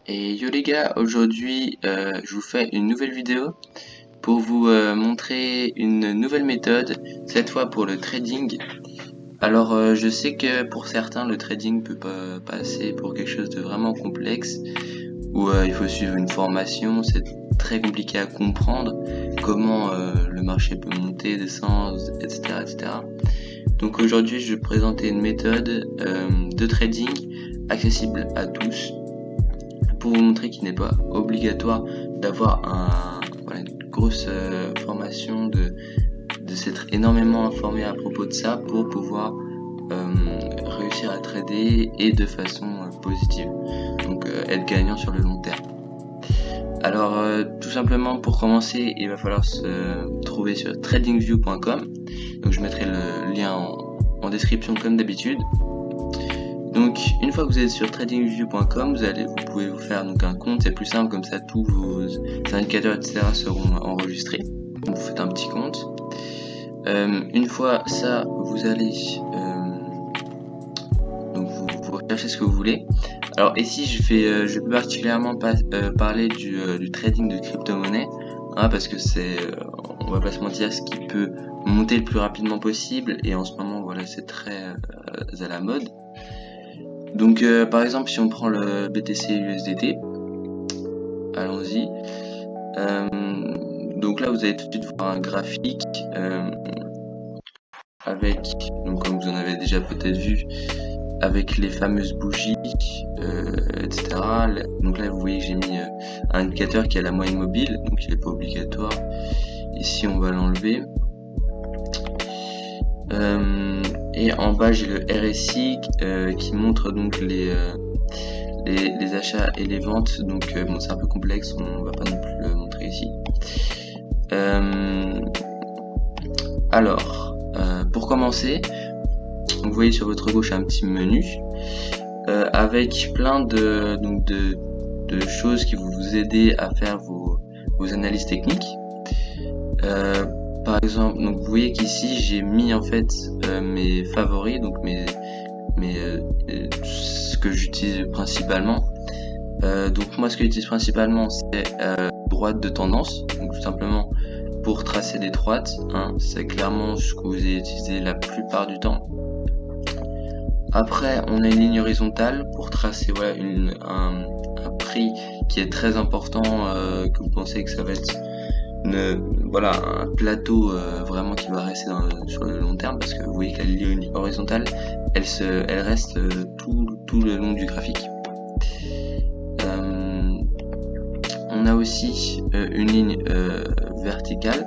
Et yo les gars, aujourd'hui je vous fais une nouvelle vidéo pour vous montrer une nouvelle méthode, cette fois pour le trading. Alors je sais que pour certains le trading peut pas passer pour quelque chose de vraiment complexe, où il faut suivre une formation, c'est très compliqué à comprendre comment le marché peut monter, descendre, etc. etc. Donc aujourd'hui je vais vous présenter une méthode de trading accessible à tous, pour vous montrer qu'il n'est pas obligatoire d'avoir une grosse formation, de s'être énormément informé à propos de ça pour pouvoir réussir à trader et de façon positive, donc être gagnant sur le long terme. Alors tout simplement, pour commencer, il va falloir se trouver sur tradingview.com, donc je mettrai le lien en description comme d'habitude. Donc une fois que vous êtes sur tradingview.com, vous pouvez vous faire donc un compte, c'est plus simple, comme ça tous vos indicateurs etc seront enregistrés. Donc vous faites un petit compte. Une fois ça, vous allez donc vous recherchez ce que vous voulez. Alors ici je vais plus particulièrement parler du trading de crypto-monnaie, parce que c'est, on va pas se mentir, ce qui peut monter le plus rapidement possible, et en ce moment voilà c'est très à la mode. Donc par exemple, si on prend le BTC USDT, allons-y. Donc là vous allez tout de suite voir un graphique avec, donc comme vous en avez déjà peut-être vu, avec les fameuses bougies, etc. Donc là vous voyez que j'ai mis un indicateur qui a la moyenne mobile, donc il n'est pas obligatoire. Ici on va l'enlever. Et en bas j'ai le RSI qui montre donc les achats et les ventes. Donc bon, c'est un peu complexe, on va pas non plus le montrer ici. Alors pour commencer, vous voyez sur votre gauche un petit menu avec plein de choses qui vont vous aider à faire vos analyses techniques. Par exemple, donc vous voyez qu'ici j'ai mis en fait mes favoris, donc ce que j'utilise principalement. Donc moi ce que j'utilise principalement c'est droite de tendance, donc tout simplement pour tracer des droites, c'est clairement ce que vous allez utiliser la plupart du temps. Après on a une ligne horizontale pour tracer un prix qui est très important, que vous pensez que ça va être un plateau vraiment qui va rester sur le long terme, parce que vous voyez que la ligne horizontale elle reste tout le long du graphique. On a aussi une ligne verticale,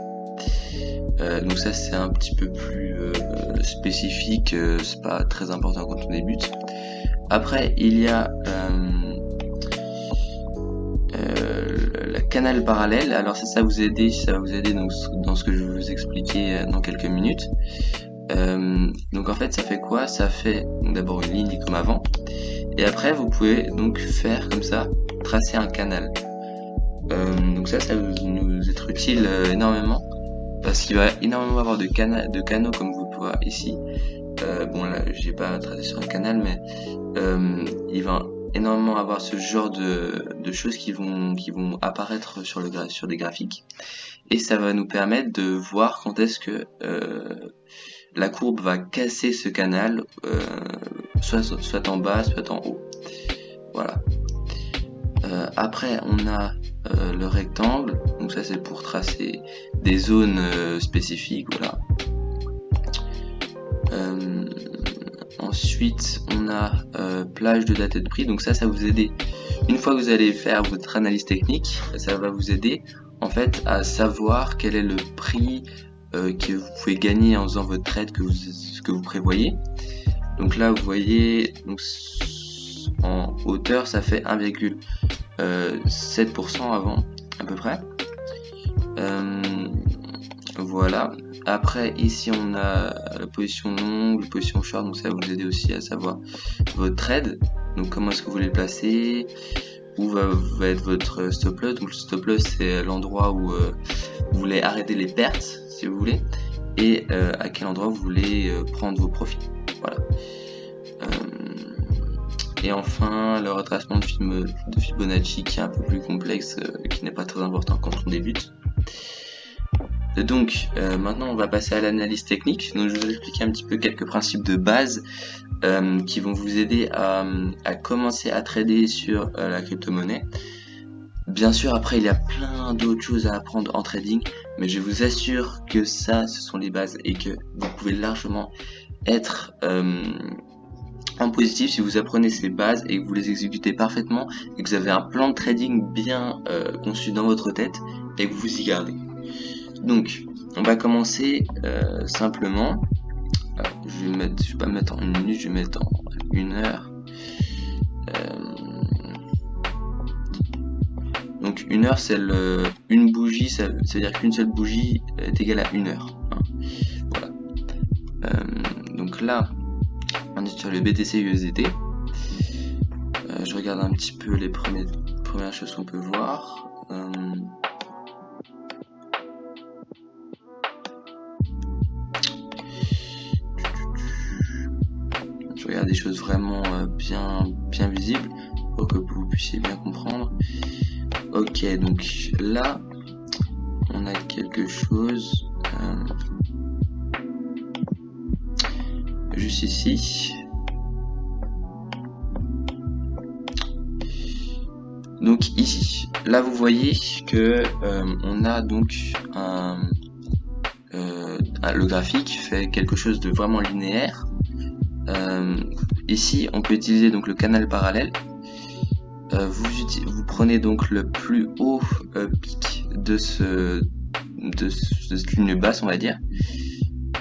donc ça c'est un petit peu plus spécifique, c'est pas très important quand on débute. Après il y a la canal parallèle. Alors ça va vous aider donc dans ce que je vais vous expliquer dans quelques minutes. Donc en fait ça fait quoi? Ça fait d'abord une ligne comme avant, et après vous pouvez donc faire comme ça, tracer un canal. Donc ça va nous être utile énormément, parce qu'il va énormément avoir de canaux comme vous pouvez voir ici. Bon là j'ai pas tracé sur un canal, mais il va énormément avoir ce genre de choses qui vont apparaître sur des graphiques, et ça va nous permettre de voir quand est-ce que la courbe va casser ce canal, soit en bas, soit en haut. Voilà. Après on a le rectangle, donc ça c'est pour tracer des zones spécifiques, voilà. Ensuite on a plage de date et de prix, donc ça va vous aider une fois que vous allez faire votre analyse technique. Ça va vous aider en fait à savoir quel est le prix que vous pouvez gagner en faisant votre trade que vous prévoyez. Donc là vous voyez, donc en hauteur ça fait 1,7% avant à peu près. Voilà. Après ici on a la position longue, la position short, donc ça va vous aider aussi à savoir votre trade, donc comment est-ce que vous voulez le placer, où va être votre stop loss. Donc le stop loss c'est l'endroit où vous voulez arrêter les pertes si vous voulez, et à quel endroit vous voulez prendre vos profits. Voilà. Et enfin, le retracement de Fibonacci qui est un peu plus complexe, qui n'est pas très important quand on débute. Donc, maintenant on va passer à l'analyse technique. Donc je vais vous expliquer un petit peu quelques principes de base qui vont vous aider à commencer à trader sur la crypto-monnaie. Bien sûr, après il y a plein d'autres choses à apprendre en trading, mais je vous assure que ça, ce sont les bases et que vous pouvez largement être en positif si vous apprenez ces bases et que vous les exécutez parfaitement et que vous avez un plan de trading bien conçu dans votre tête et que vous y gardez. Donc, on va commencer simplement. Alors, je vais pas me mettre en 1 minute, je vais mettre en 1 heure. Donc 1 heure, c'est une bougie, ça veut dire qu'une seule bougie est égale à 1 heure. Hein. Voilà. Donc là, on est sur le BTC USDT. Je regarde un petit peu les premières choses qu'on peut voir. Je regarde des choses vraiment bien visibles pour que vous puissiez bien comprendre. Ok, donc là, on a quelque chose juste ici. Donc ici, là vous voyez que on a donc le graphique fait quelque chose de vraiment linéaire. Ici, on peut utiliser donc le canal parallèle. Vous prenez donc le plus haut pic de cette ligne basse, on va dire,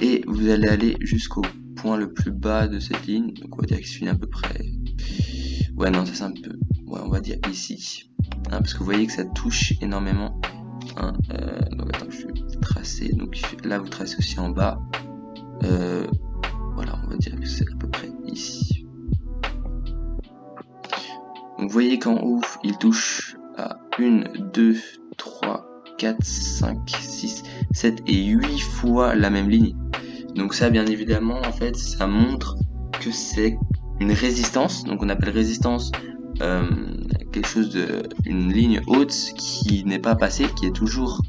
et vous allez aller jusqu'au point le plus bas de cette ligne. Donc on va dire qu'il se finit à peu près. Ouais, non, ça c'est un peu. Ouais, on va dire ici, hein, parce que vous voyez que ça touche énormément. Hein, donc attends, je vais tracer. Donc là, vous tracez aussi en bas. Voilà, on va dire que c'est à peu près ici. Donc vous voyez qu'en haut, il touche à 1, 2, 3, 4, 5, 6, 7 et 8 fois la même ligne. Donc ça, bien évidemment, en fait, ça montre que c'est une résistance. Donc on appelle résistance quelque chose une ligne haute qui n'est pas passée, qui est toujours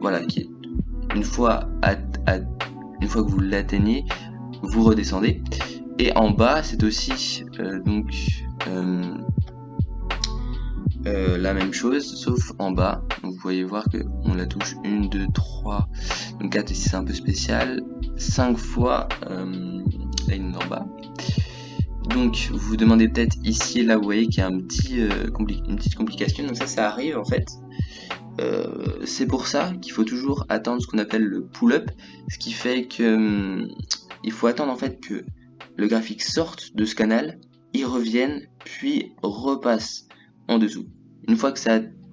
voilà, qui est une fois que vous l'atteignez, vous redescendez. Et en bas, c'est aussi donc la même chose, sauf en bas. Donc vous pouvez voir que on la touche 1, 2, 3, donc 4 ici c'est un peu spécial, 5 fois la ligne en bas. Donc vous vous demandez peut-être ici et là, vous voyez qu'il y a une petite complication. Donc ça arrive en fait. C'est pour ça qu'il faut toujours attendre ce qu'on appelle le pull-up, ce qui fait que il faut attendre en fait que le graphique sorte de ce canal, il revienne, puis repasse en dessous. Une fois que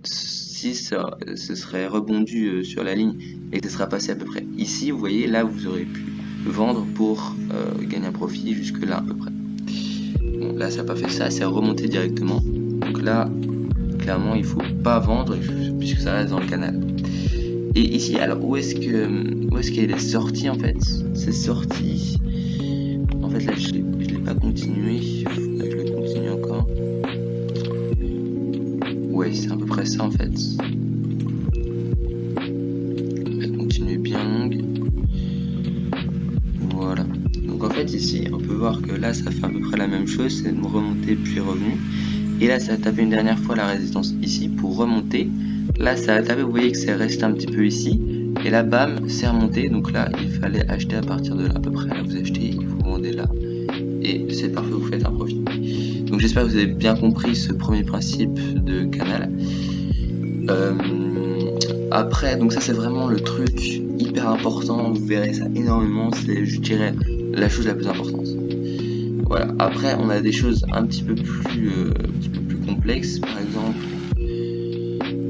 si ça serait rebondu sur la ligne et que ça sera passé à peu près ici, vous voyez, là vous aurez pu vendre pour gagner un profit jusque là à peu près. Bon, là ça n'a pas fait ça, c'est remonté directement. Donc là, clairement, il faut pas vendre puisque ça reste dans le canal. Et ici, alors où est-ce qu'elle est sortie en fait? C'est sorti. En fait là, je l'ai pas continué. Faudrait que je le continue encore. Ouais, c'est à peu près ça en fait. Je vais continuer bien longue. Voilà. Donc en fait ici, on peut voir que là, ça fait à peu près la même chose. C'est une remontée puis revenu. Et là, ça a tapé une dernière fois la résistance ici pour remonter. Là, ça a tapé, vous voyez que c'est resté un petit peu ici. Et là, bam, c'est remonté. Donc là, il fallait acheter à partir de là, à peu près. Là, vous achetez, vous vendez là. Et c'est parfait, vous faites un profit. Donc j'espère que vous avez bien compris ce premier principe de canal. Après, donc ça c'est vraiment le truc hyper important. Vous verrez ça énormément. C'est, je dirais, la chose la plus importante. Voilà. Après, on a des choses un petit peu plus complexes, par exemple.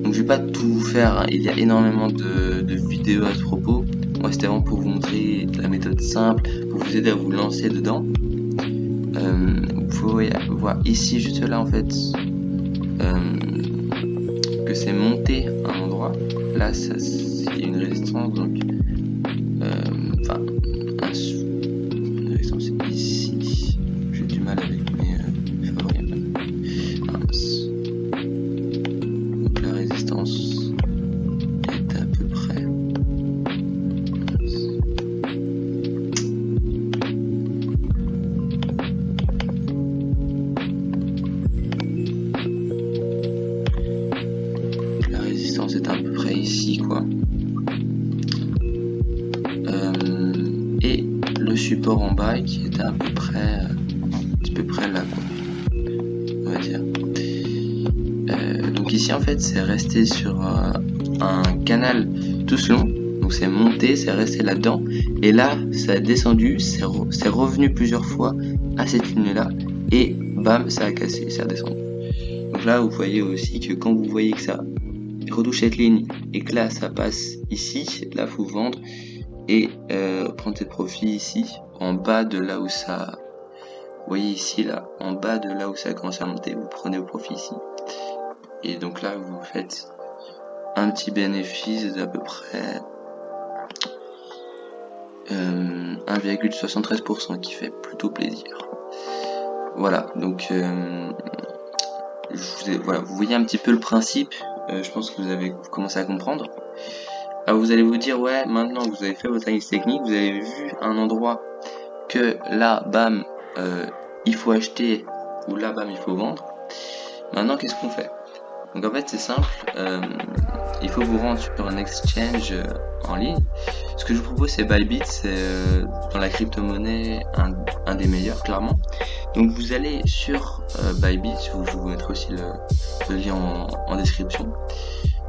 Donc, je vais pas tout vous faire. Hein. Il y a énormément de vidéos à ce propos. Moi, c'était vraiment pour vous montrer la méthode simple, pour vous aider à vous lancer dedans. Vous pouvez voir ici, juste là, en fait, que c'est monté à un endroit. Là, ça, c'est une résistance, donc, une résistance ici. J'ai du mal avec mes bas qui était à peu près là, quoi, on va dire. Donc ici en fait c'est resté sur un canal tout ce long, donc c'est monté, c'est resté là-dedans, et là ça a descendu, c'est revenu plusieurs fois à cette ligne là, et bam, ça a cassé, ça a descendu. Donc là vous voyez aussi que quand vous voyez que ça retouche cette ligne et que là ça passe ici, là faut vendre et prendre ses profits ici, en bas de là où ça, vous voyez ici là, en bas de là où ça a commencé à monter, vous prenez vos profits ici. Et donc là vous faites un petit bénéfice d'à peu près 1,73% qui fait plutôt plaisir. Voilà, donc voilà, vous voyez un petit peu le principe, je pense que vous avez commencé à comprendre. Alors vous allez vous dire, ouais, maintenant que vous avez fait votre analyse technique, vous avez vu un endroit que là, bam, il faut acheter, ou là, bam, il faut vendre. Maintenant, qu'est-ce qu'on fait? Donc en fait, c'est simple, il faut vous rendre sur un exchange en ligne. Ce que je vous propose, c'est Bybit, c'est dans la crypto-monnaie un des meilleurs, clairement. Donc vous allez sur Bybit, je vous mettrai aussi le lien en description.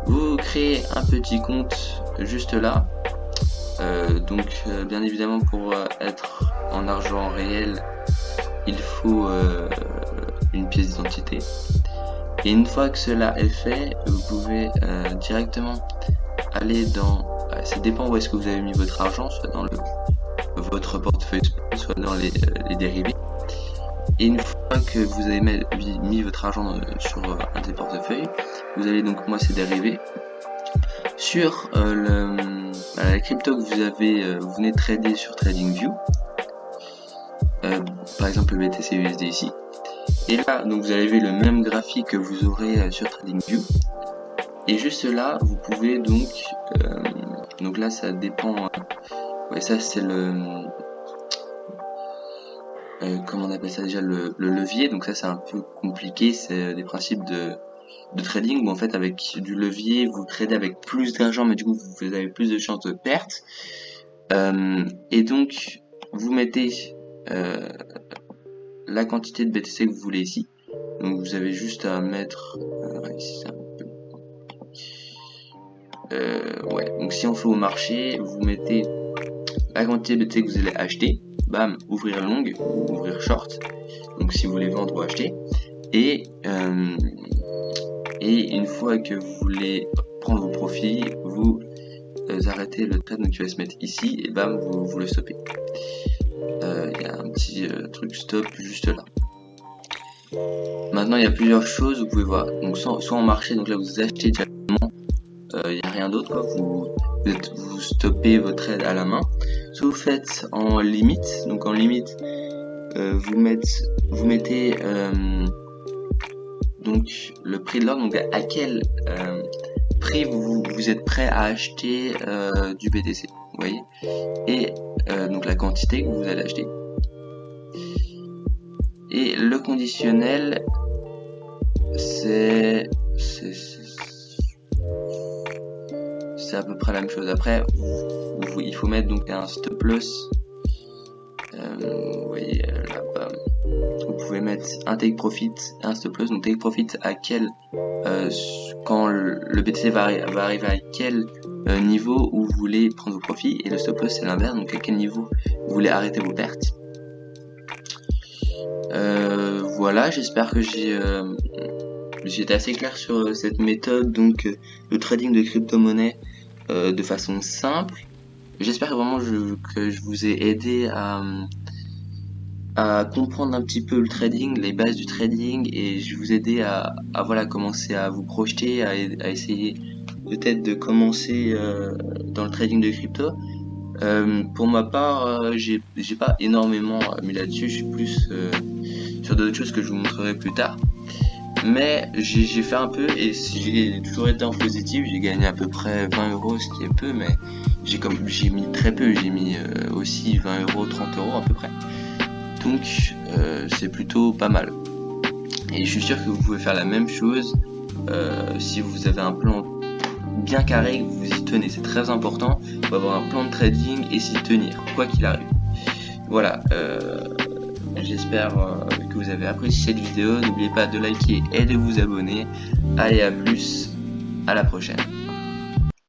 Vous créez un petit compte juste là. Donc bien évidemment, pour être en argent réel, il faut une pièce d'identité. Et une fois que cela est fait, vous pouvez directement aller dans, ça dépend où est-ce que vous avez mis votre argent, soit dans votre portefeuille, soit dans les dérivés. Et une fois que vous avez mis votre argent sur un des portefeuilles, vous allez donc, moi c'est dérivé, sur la crypto que vous venez de trader sur TradingView, par exemple le BTC USD ici. Et là, donc vous avez vu le même graphique que vous aurez sur TradingView. Et juste là, vous pouvez donc là ça dépend. Ouais, ça c'est comment on appelle ça déjà, le levier. Donc ça c'est un peu compliqué. C'est des principes de trading où en fait avec du levier vous tradez avec plus d'argent, mais du coup vous avez plus de chances de perte. Et donc vous mettez la quantité de BTC que vous voulez ici. Donc vous avez juste à mettre ici, ouais, donc si on fait au marché, vous mettez la quantité de BTC que vous allez acheter, bam, ouvrir long ou ouvrir short, donc si vous voulez vendre ou acheter, et une fois que vous voulez prendre vos profits, vous arrêtez le trade, donc il va se mettre ici, et bam, vous le stoppez. Il y a un petit truc stop juste là. Maintenant il y a plusieurs choses, vous pouvez voir, donc soit en marché, donc là vous achetez directement, il n'y a rien d'autre, quoi. Vous stoppez votre trade à la main, soit vous faites en limite, donc en limite vous mettez donc le prix de l'ordre, donc à quel prix vous êtes prêt à acheter du BTC, vous voyez, et donc la quantité que vous allez acheter. Et le conditionnel, c'est à peu près la même chose. Après, il faut mettre donc un stop loss. Vous voyez là-bas, vous pouvez mettre un take profit, un stop loss. Donc take profit à quel quand le BTC va arriver à quel niveau où vous voulez prendre vos profits, et le stop loss c'est l'inverse, donc à quel niveau vous voulez arrêter vos pertes. Voilà, j'espère que j'ai été assez clair sur cette méthode donc de trading de crypto-monnaie de façon simple. J'espère vraiment que je vous ai aidé à comprendre un petit peu le trading, les bases du trading, et je vous ai aidé à voilà, commencer à vous projeter, à essayer peut-être de commencer dans le trading de crypto. Pour ma part, j'ai pas énormément mis là-dessus, je suis plus sur d'autres choses que je vous montrerai plus tard. Mais j'ai fait un peu, et j'ai toujours été en positif, j'ai gagné à peu près 20 €, ce qui est peu, mais j'ai mis très peu, j'ai mis aussi 20 €, 30 € à peu près. Donc c'est plutôt pas mal. Et je suis sûr que vous pouvez faire la même chose si vous avez un plan bien carré, que vous y tenez, c'est très important. Il faut avoir un plan de trading et s'y tenir, quoi qu'il arrive. Voilà, j'espère que vous avez apprécié cette vidéo. N'oubliez pas de liker et de vous abonner. Allez, à plus, à la prochaine.